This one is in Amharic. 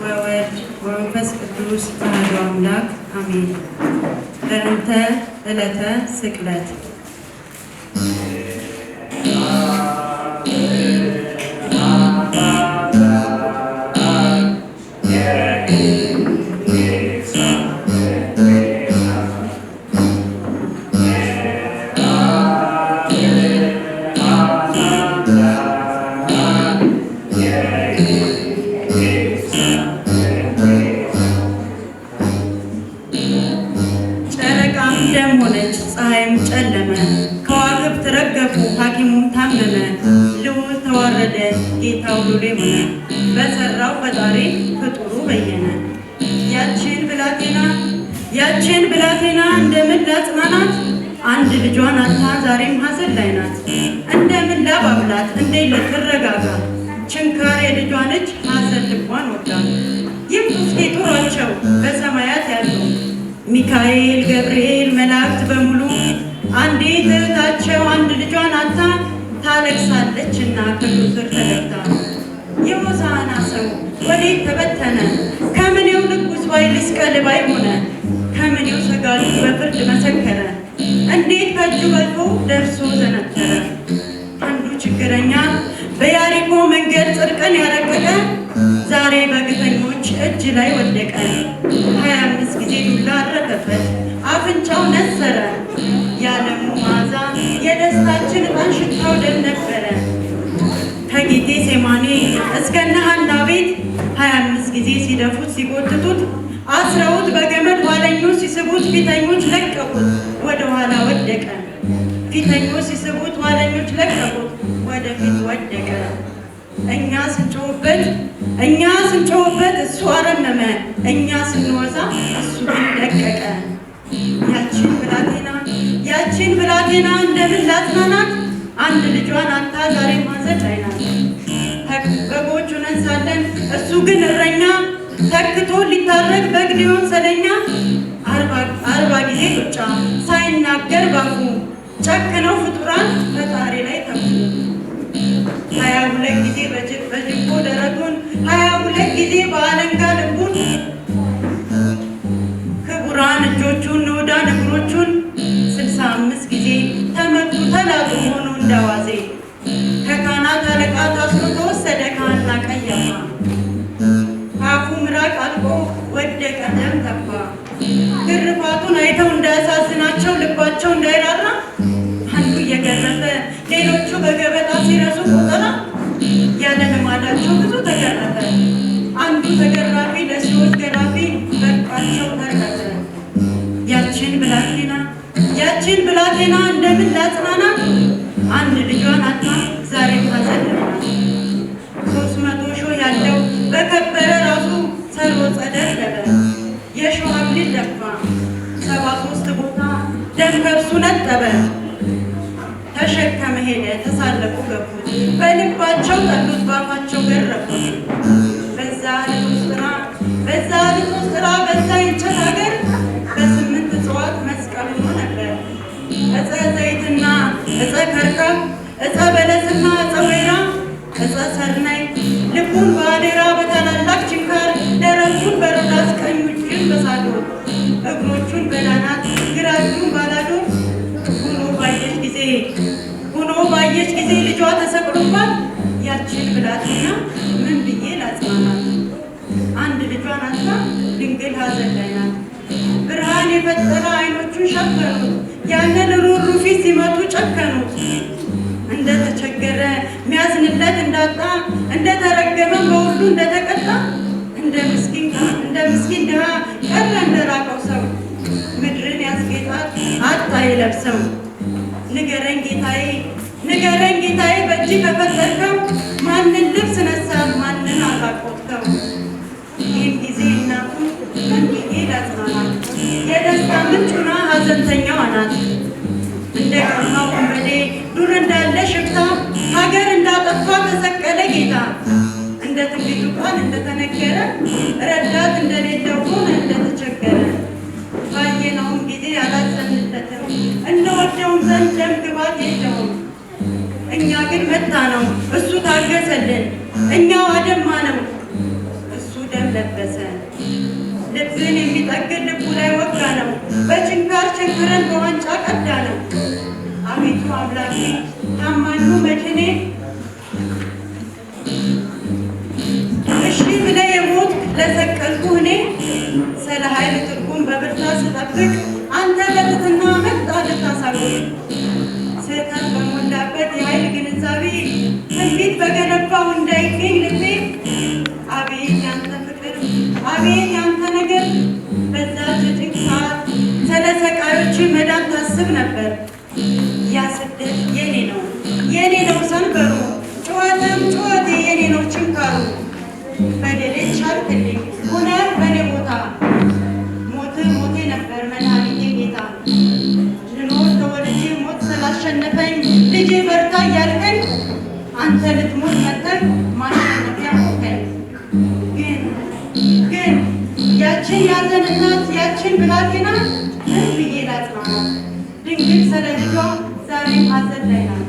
ወወልድ ወመንፈስ ቅዱስ አሐዱ አምላክ አሜን። በእንተ ዕለተ ስቅለት ደም ሆነች፣ ፀሐይም ጨለመ፣ ከዋክብት ረገፉ፣ ሐኪሙም ታመመ። ልዑል ተዋረደ፣ ጌታው ሎሌ ሆነ፣ በሠራው ፈጣሪ ፍጡሩ በየነ። ያችን ብላቴና እንደምን ላጽናናት? አንድ ልጇን አጥታ ዛሬም ሐዘን ላይ ናት። እንደምን ላባብላት? እንዴት ልትረጋጋ? ችንካር የልጇን እጅ ሐዘን ልቧን ወጋ። ይምጡ እስኪ ጥሯቸው በሰማያት ያሉ ሚካኤል፣ ገብርኤል፣ መላእክት በሙሉ። አንዲት እህታቸው አንድ ልጇን አጥታ ታለቅሳለችና ከእግሩ ስር ተደፍታ። የሆሳዕና ሰው ወዴት ተበተነ? ከምኔው ንጉሥ ባይልስ ቀልባይ ሆነ? ከምኔው ሰጋሉ በፍርድ መሰከረ? እንዴት ከእጁ በልፎ ደርሶ ዘነተረ? አንዱ ችግረኛ በያሪኮ መንገድ ጽድቅን ያረቀቀ ዛሬ በግፈኞች እጅ ላይ ወደቀ። 25 ጊዜ ዱላ አረፈበት፣ አፍንጫው ነሰረ። የዓለሙ መዓዛ የደስታችን ዕጣን ሽታው ደም ነበረ። ከጌቴ ሴማኔ እስከ ሐና ቤት 25 ጊዜ ሲደፉት ሲጎትቱት፣ አስረውት በገመድ ኋለኞች ሲስቡት ፊተኞች ለቀቁት፣ ወደ ኋላ ወደቀ። ፊተኞች ሲስቡት ኋለኞች ለቀቁት፣ ወደፊት ወደቀ። እኛ ስንጮህበት እሱ አረመመ፣ እኛ ስንወዛ እሱ ግን ደቀቀ። ያችን ብላቴና እንደምን ላጽናናት? አንድ ልጇን አጥታ ዛሬም ሐዘን ላይ ናት። በጎች ሆነን ሳለን እርሱ ግን እረኛ፣ ተክቶ ሊታረቅ በግ ሊሆን ሰለኛ። 40 ጊዜ ሩጫ ሳይናገር ባፉ፣ ጨክነው ፍጡራን ፈጣሪ ላይ ተፉ። 22 ጊዜ በጅቦ ደረቱን፣ 22 ጊዜ በአለንጋ ልቡን። ክቡራን እጆቹን ንዑዳን እግሮቹን 65 ጊዜ ተመቱ ተላጡ ሆኑ እንደዋዜ። ከካህናት አለቃ ታስሮ ተወሰደ ከሐና ቀያፋ። ካፉ ምራቅ አልቆ ወደቀ ደም ተፋ። ግርፋቱን አይተው እንዳያሳዝናቸው ልባቸው እንዳይራራ፣ አንዱ እየገረፈ ሌሎቹ በገበጣ ሲረሱ ቆጠራ። ያለ ልማዳቸው ብዙ ተገረፈ፣ አንዱ ተገራፊ ለሰዎች ገራፊ በቃቸው ተረፈ። ያችን ብላቴና እንደምን ላጽናናት? አንድ ልጇን አጥታ ዛሬም ሐዘን ላይ ናት። 300 ሾህ ያለው በከበረ ራሱ ሰርወ ደረበ፣ የሾህ አክሊል ደፋ። 73 ቦታ ደም ከርሱ ነጠበ። ተሸከመ ሄደ፣ ተሳለቁ ገፉት፣ በልባቸው ጠሉት፣ ባፋቸው ገረፉት። በዛ ልጦስጥራ በዛ የእንጨት ሀገር በ8 እጽዋት መስቀል ሆኖ ነበር። ዕፀ ዘይትና ዕፀ ከርከም፣ ዕፀ በለስና ዕፀ ወይራ፣ ዕፀ ሰርናይ ልቡን በአዴራ በታላላቅ ችንካር፣ ደረቱን በሮዳስ ቀኝ እጁን በሳዶር እግሮቹን በዳናት ግራ እጁን ባላዶር ሆኖ ባየች ጊዜ ልጇ ተሰቅሎባት። ያችን ብላቴና ምን ብዬ ላጽናናት? አንድ ልጇን አጥታ ድንግል ሐዘን ላይ ናት። ብርሃን የፈጠረ ዓይኖቹን ሸፈኑት፣ ያንን ሩሩ ፊት ሲመቱ ጨከኑት። እንደተቸገረ ሚያዝንለት እንዳጣ፣ እንደተረገመ በሁሉ እንደተቀጣ፣ እንደ ምስኪን ድሃ ቀረ እንደራቀው ሰው። ምድርን ያስጌጣት አጣ የለብሰው። ንገረኝ ጌታዬ በእጅ ከፈጠርከው፣ ማንን ልብስ ነሳ ማንን አራቆትከው? ይህን ጊዜ እናቱን ምን ብዬ ላጽናናት? የደስታ ምንጩና ሐዘንተኛዋ ናት። እንደ ቀማው ወንበዴ ዱር እንዳለ ሽፍታ፣ ሀገር እንዳጠፋ ተሰቀለ ጌታ። እንደ ትንቢቱ ቃል እንደተነገረ ረዳት እንደሌለው ሆነ እንደተቸገረ። ባየነውም ጊዜ አላዘንለትም፣ እንወደውም ዘንድ ደም ግባት የለውም። እኛ ግን መታ ነው እሱ ታገሰልን፣ እኛው አደማ ነው እሱ ደም ለበሰ። ልብን የሚጠግን ልቡ ላይ ወጋ ነው። በችንካር ቸንክረን በዋንጫ ቀዳ ነው። አቤቱ አምላኬ ታማኙ መድኔ እሺ ብለህ የሞት ለሰቀልኩህ እኔ ስለ ኃይል ትርጉም በብርታት ስጠብቅ አንተ በትሕትና መጣ ልታሳውቅ። ስህተት በሞላበት የኃይል ግንዛቤ ትንቢት በገነባው እንዳይገኝ ልቤ አቤት ያንተ ፍቅር አቤት ያንተ ነገር በዛች ጭንቅ ሰዓት ስለ ሰቃዮች መዳን ታስብ ነበር። ያ ስደት የኔ ነው ሰንበሩ ጩኸትም ጩኸቴ የኔ ነው ችንካሩ። በደሌ ቻልክልኝ ሆነህ በኔ ቦታ ሞቴ ነበር መድኃኒቴ ጌታ። ልኖር ተወልጄ ሞት ስላሸነፈኝ ልጄ በርታ እያልከኝ አንተ ልትሞት መጥተህ ማሸነፊያ ሆንከኝ። ግን ያችን ያዘን እናት ያችን ብላቴና ምን ብዬ ላጽናናት? ድንግል ስለ ልጇ ዛሬም ሐዘን ላይ ናት።